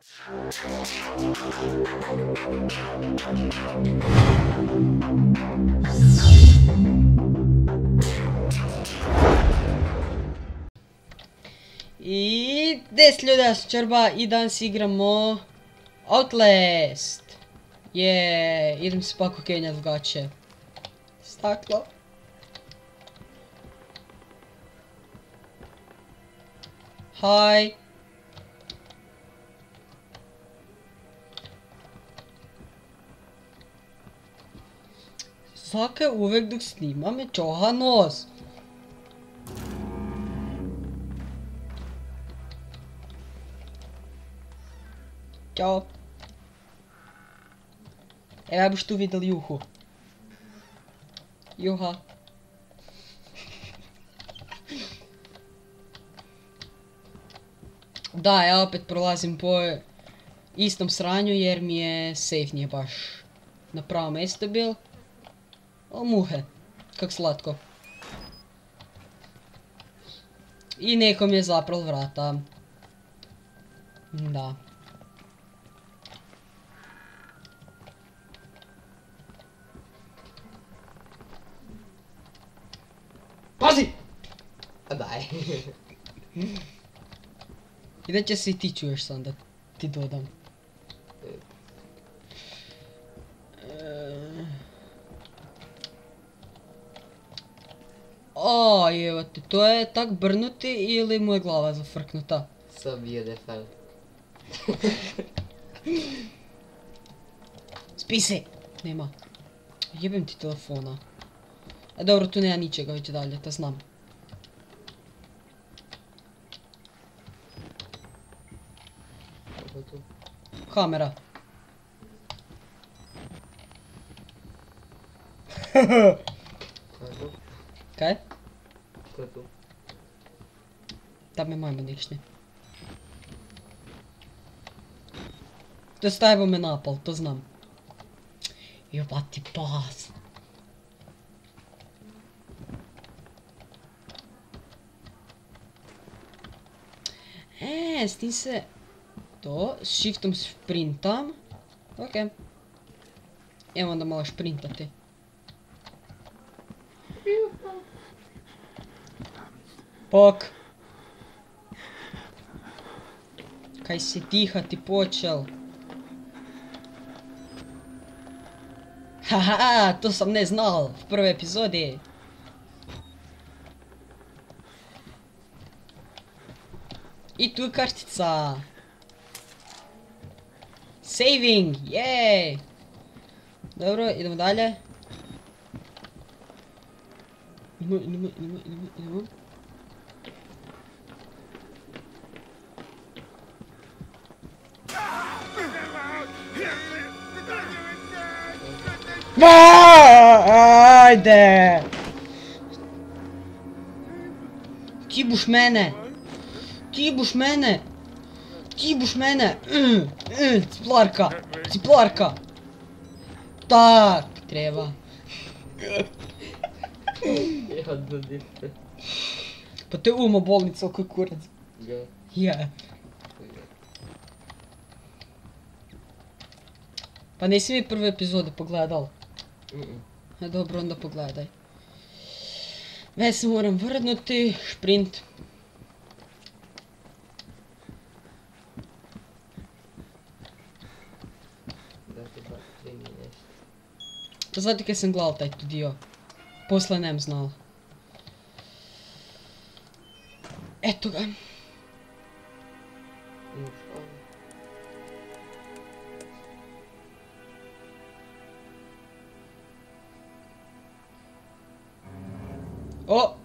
I des ljudi, ja sam Čorba i danas igramo Outlast. Idem se pak okenjat v gače. Staklo. Hi. Zakaj uvek dok snima me čoha nos? Ćao. Evo boš tu vidjel Juhu. Juha. Da, ja opet prolazim po istom sranju jer mi je safe nije baš na pravom mjestu bil. O, muhe. Kak slatko. I nekom je zapral vrata. Da. Pazi! A daj. I da će se i ti čuješ sam da ti dodam. O, evo te, to je tak brnuti ili mu je glava zafrknuta? So beautiful. Spi se! Nema. Jebem ti telefona. A dobro, tu nema ničega već dalje, to znam. Kako je tu? Kamera. Ko je tu? Kaj? Ko je tu? Da me majmo nikšni. To stavimo me napal, to znam. Jebati pas. S tim se... To, s shiftom sprintam. Ok. Evo onda malo šprintati. Pok. Kaj si tihati počel? Haha, to sam ne znal v prvoj epizodi. I tu je kartica. Saving, jej. Dobro, idemo dalje. Idemo. Ajde! Ti buš mene! Ti buš mene! Ti buš mene! Ciplarka! Ciplarka! Tak treba. Jadno dite. Pa te umo bolnica oko kurac. Ja. Ja. Pa nisi mi prve epizode pogledal? Dobro, onda pogledaj. Već se moram vrnuti, šprint. Da ti ba 3 mineš. To znate kaj sam gledal taj tu dio. Posle nem znala. Eto ga. O!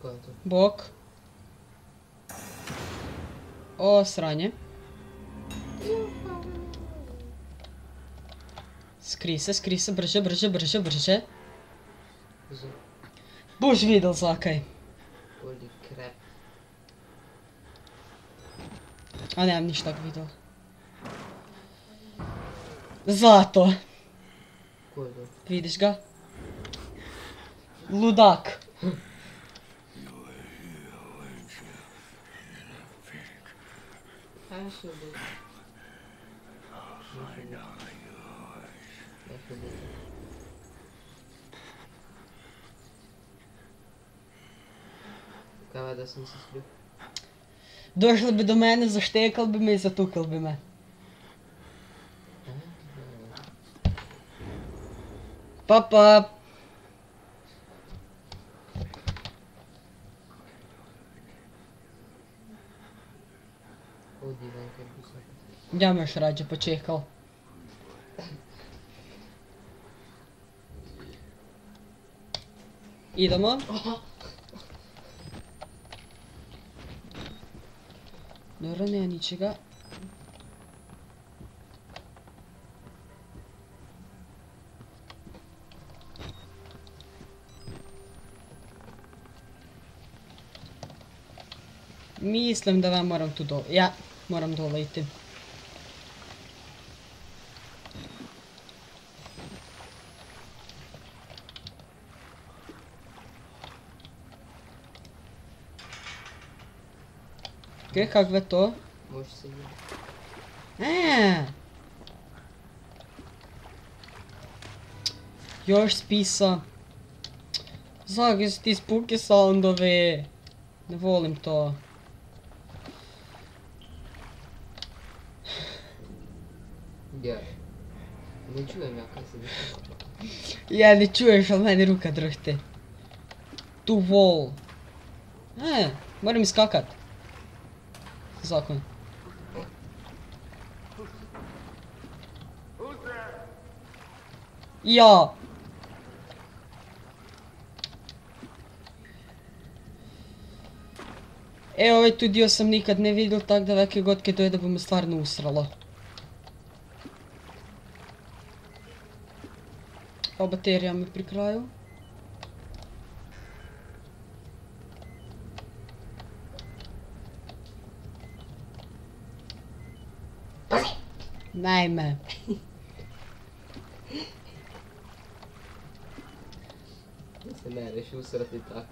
Ko je to? Bok. O, sranje. Skri se, brže, brže, brže, brže. Boš videl zakaj. Holy crap. A nemam niš tak videl. Zato. Ko je to? Vidiš ga? Ludak. Наши будут. Наши будут. Кава да sam se splju. Došli bi do mene, zaštekali bi me i zatukali bi me. Pa. Odi van kad bi sad. Ja me još rađe počekal. Idemo. Dobro, nema ničega. Mislim da vam moram tu dole. Ja, moram dole iti. Okej, kakve to? Možeš se vidjeti. Još spisa. Zakaj su ti spooky soundovi? Ne volim to. Ja. Ne čujem ja kaj se dešava. Ja, ne čuješ, ali meni ruka drhte. Tu wall. Moram iskakat. Zakon. Ja. Ovaj tu dio sam nikad ne vidjel, tak da veke gotke to je da bi me stvarno usralo. A baterija mi pri kraju. Najme. Da se ne reši usrati tako.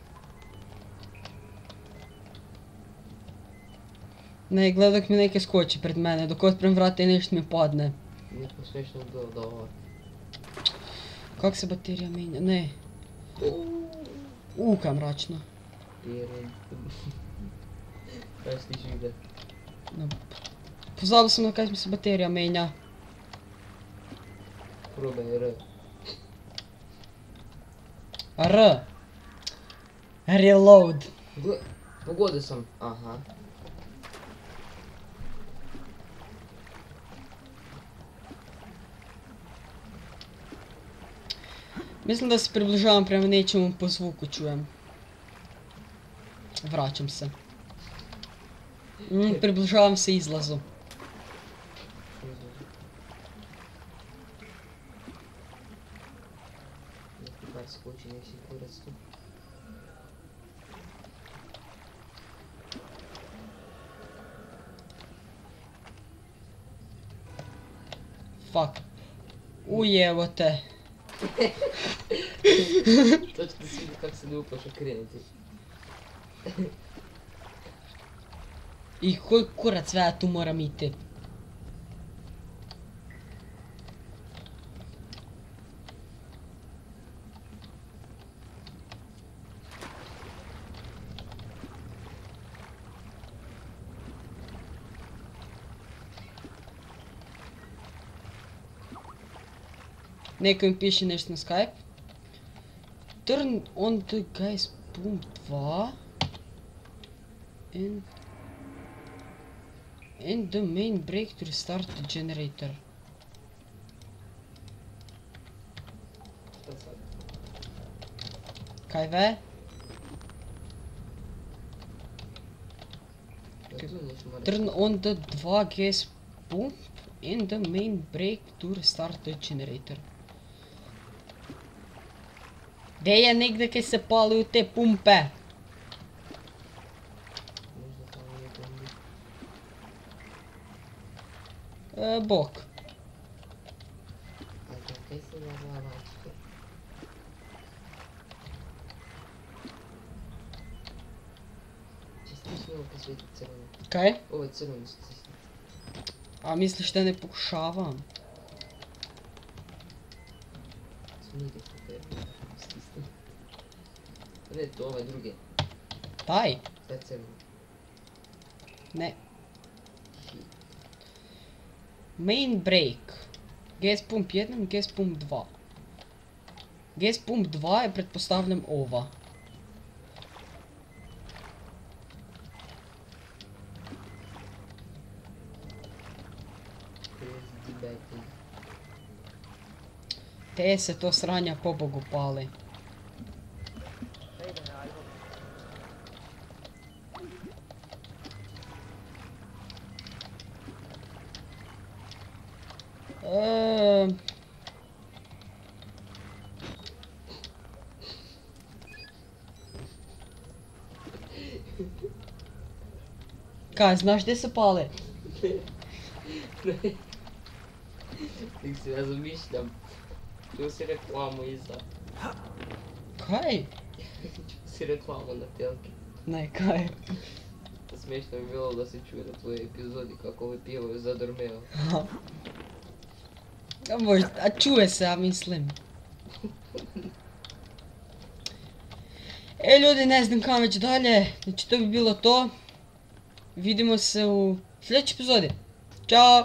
Ne, gledaj dok mi neke skoči pred mene, dok otprem vrata i nešto mi padne. Neko smiješno do ovo. Kak se baterija menja? Ne. Kaj mračno. Kaj stiš vide? Pozabil sam na kaj mi se baterija menja. Probaj R. R. Reload. Pogodio sam. Aha. Mislim da se približavam prema nečemu po zvuku čujem. Vraćam se. Približavam se izlazu. Neki bar skoči, nek si kurac tu. Fuck. Ujevo te. Točno si vidi kak se ne upaš okrenuti. I koji kurac sve ja tu moram iti? Neko mi piše nešto na Skype. Turn on the guy's pump 2. And the main brake to restart the generator. Šta sad? Kaj ve? Ja tu nešto moraš. Turn on the 2 gas pump and the main brake to restart the generator. Gdje je negdje kaj se pali u te pumpe? Možda tamo neko ndi. Bok. A kaj se naglawačke? Če stisni ovo kad svijeti crveno. Kaj? Ovo je crveno stisni. A misliš da ne pokušavam? Smijete se tebi. Stisni. Ne, to ovaj drugi. Taj? Sad crno. Ne. Main break. Gas pump 1, gas pump 2. Gas pump 2 je pretpostavljam ova. Te se to sranja pobogu pali. Kaj, znaš gdje se pale? Ne. Nek si razmišljam. Čuo si reklamu iza. Kaj? Čuo si reklamu na telki. Ne, kaj? Smiješno bi bilo da se čuje na tvojoj epizodi kako ovaj pjevaju za Dormeo. A možda, a čuje se, ja mislim. Ljudi, ne znam kam već dalje. Znači to bi bilo to. Vidimo se u sljedećoj epizodi. Ćao!